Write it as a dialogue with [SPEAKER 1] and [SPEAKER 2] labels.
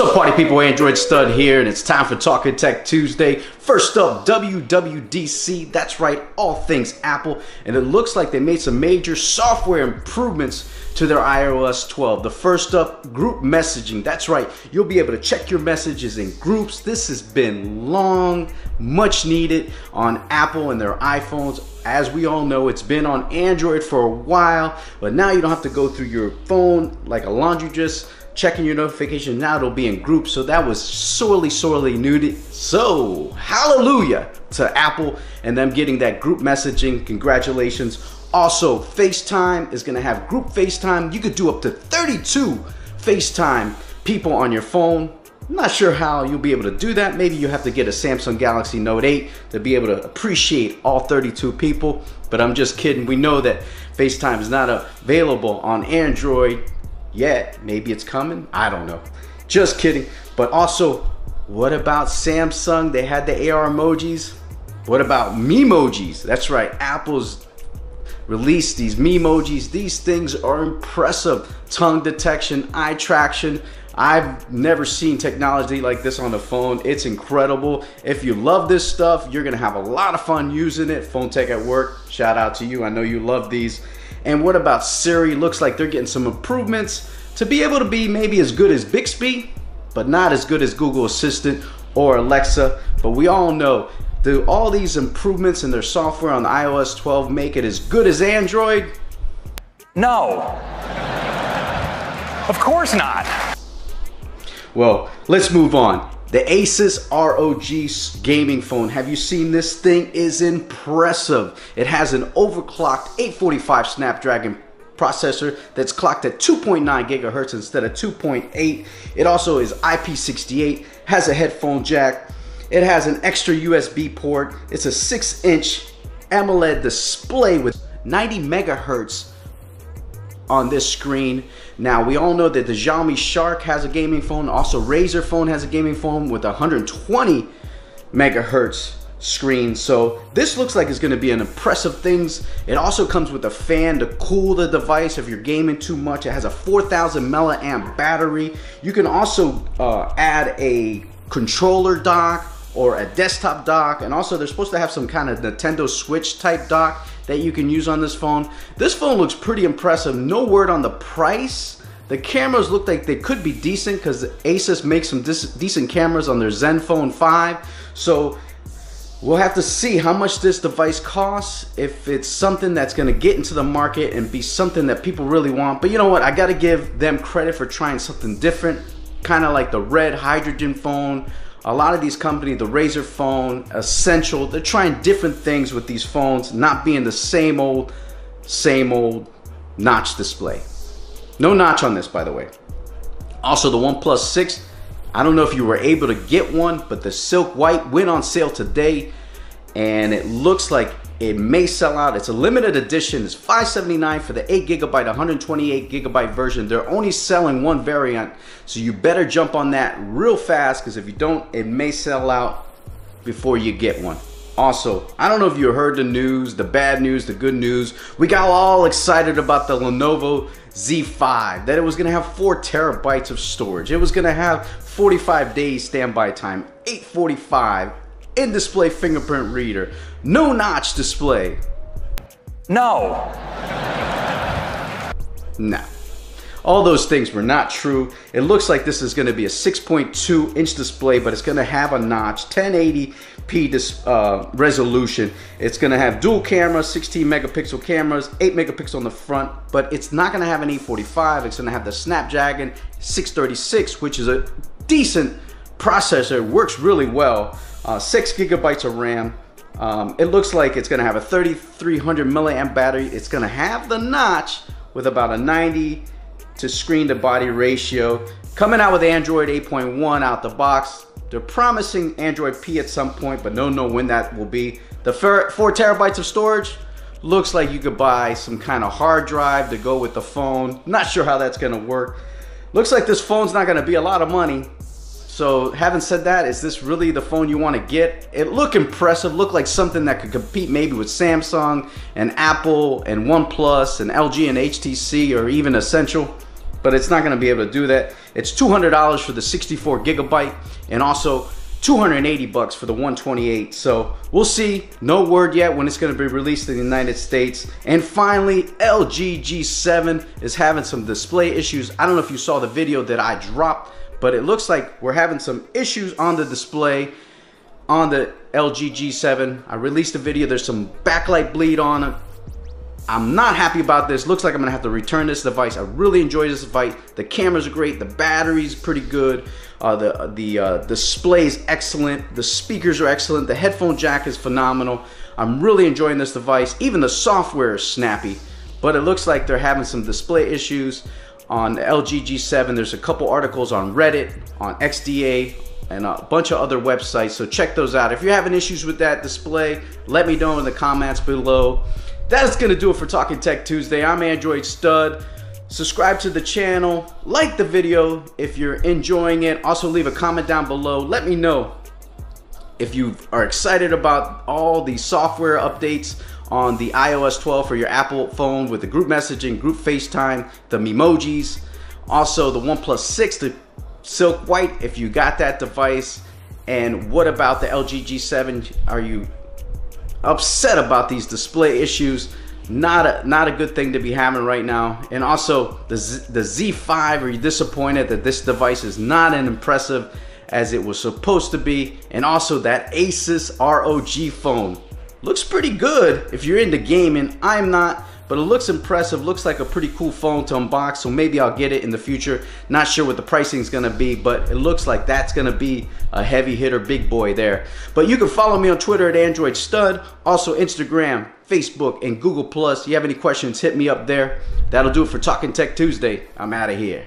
[SPEAKER 1] What's up, party people? AndroidStud here, and it's time for Talking Tech Tuesday. First up, WWDC. That's right, all things Apple. And it looks like they made some major software improvements to their iOS 12. The first up, group messaging. That's right, you'll be able to check your messages in groups. This has been long, much needed on Apple and their iPhones. As we all know, it's been on Android for a while, but now you don't have to go through your phone like a laundry list checking your notifications. Now it'll be in groups, so that was sorely needed. So hallelujah to Apple and them getting that group messaging. Congratulations. Also, FaceTime is going to have group FaceTime. You could do up to 32 FaceTime people on your phone. I'm not sure how you'll be able to do that. Maybe you have to get a Samsung Galaxy Note 8 to be able to appreciate all 32 people, but I'm just kidding. We know that FaceTime is not available on Android yet. Maybe it's coming, I don't know, just kidding. But also, what about Samsung? They had the AR emojis. What about Memojis? That's right, Apple's released these Memojis. These things are impressive. Tongue detection, eye traction. I've never seen technology like this on the phone. It's incredible. If you love this stuff, you're gonna have a lot of fun using it. Phone Tech at Work, shout out to you. I know you love these. And what about Siri? Looks like they're getting some improvements to be able to be maybe as good as Bixby, but not as good as Google Assistant or Alexa. But we all know, do all these improvements in their software on the iOS 12 make it as good as Android?
[SPEAKER 2] No. Of course not.
[SPEAKER 1] Well, let's move on. The Asus ROG gaming phone. Have you seen this thing? Is impressive. It has an overclocked 845 Snapdragon processor that's clocked at 2.9 gigahertz instead of 2.8. It also is IP68, has a headphone jack. It has an extra USB port. It's a 6-inch AMOLED display with 90 megahertz on this screen. Now, we all know that the Xiaomi Shark has a gaming phone. Also, Razer phone has a gaming phone with 120 megahertz screen. So this looks like it's going to be an impressive thing. It also comes with a fan to cool the device if you're gaming too much. It has a 4,000 milliamp battery. You can also add a controller dock or a desktop dock, and also they're supposed to have some kind of Nintendo Switch type dock that you can use on this phone. This phone looks pretty impressive. No word on the price. The cameras look like they could be decent because Asus makes some decent cameras on their Zenfone 5. So we'll have to see how much this device costs, if it's something that's going to get into the market and be something that people really want. But you know what? I got to give them credit for trying something different, kind of like the red hydrogen phone. A lot of these companies, the Razer phone, Essential, they're trying different things with these phones, not being the same old notch display. No notch on this, by the way. Also, the OnePlus 6, I don't know if you were able to get one, but the Silk White went on sale today, and it looks like it may sell out. It's a limited edition. It's $579 for the 8GB, 128GB version. They're only selling one variant, so you better jump on that real fast, because if you don't, it may sell out before you get one. Also, I don't know if you heard the news, the bad news, the good news. We got all excited about the Lenovo Z5, that it was gonna have 4 terabytes of storage. It was gonna have 45 days standby time, 845, in-display fingerprint reader, no notch display.
[SPEAKER 2] No.
[SPEAKER 1] No. All those things were not true. It looks like this is going to be a 6.2-inch display, but it's going to have a notch, 1080p resolution. It's going to have dual cameras, 16 megapixel cameras, 8 megapixel on the front, but it's not going to have an 845. It's going to have the Snapdragon 636, which is a decent processor. It works really well. 6 gigabytes of RAM. It looks like it's going to have a 3300 milliamp battery. It's going to have the notch with about a 90 to screen to body ratio. Coming out with Android 8.1 out the box. They're promising Android P at some point, but don't know when that will be. The 4 terabytes of storage looks like you could buy some kind of hard drive to go with the phone. Not sure how that's going to work. Looks like this phone's not going to be a lot of money. So having said that, is this really the phone you want to get? It looked impressive, looked like something that could compete maybe with Samsung and Apple and OnePlus and LG and HTC or even Essential. but it's not going to be able to do that. It's $200 for the 64 gigabyte and also $280 for the 128. So we'll see. No word yet when it's going to be released in the United States. And finally, LG G7 is having some display issues. I don't know if you saw the video that I dropped, but it looks like we're having some issues on the display on the LG G7. I released a video. There's some backlight bleed on it. I'm not happy about this. Looks like I'm gonna have to return this device. I really enjoy this device. The cameras are great. The battery's pretty good. The display is excellent. The speakers are excellent. The headphone jack is phenomenal. I'm really enjoying this device. Even the software is snappy, but it looks like they're having some display issues on the LG G7. There's a couple articles on Reddit, on XDA, and a bunch of other websites, so check those out. If you're having issues with that display, let me know in the comments below. That's gonna do it for Talking Tech Tuesday. I'm AndroidStud. Subscribe to the channel, like the video if you're enjoying it. Also leave a comment down below. Let me know if you are excited about all the software updates on the iOS 12 for your Apple phone with the group messaging, group FaceTime, the Memojis. Also the OnePlus 6, the Silk White, if you got that device. And what about the LG G7? Are you upset about these display issues? Not a good thing to be having right now. And also the Z5, are you disappointed that this device is not as impressive as it was supposed to be? And also that Asus ROG phone looks pretty good if you're into gaming. I'm not, but it looks impressive. Looks like a pretty cool phone to unbox, so maybe I'll get it in the future. Not sure what the pricing is gonna be, but it looks like that's gonna be a heavy hitter, big boy there. But you can follow me on Twitter at AndroidStud, also Instagram, Facebook, and Google+. If you have any questions, hit me up there. That'll do it for Talking Tech Tuesday. I'm out of here.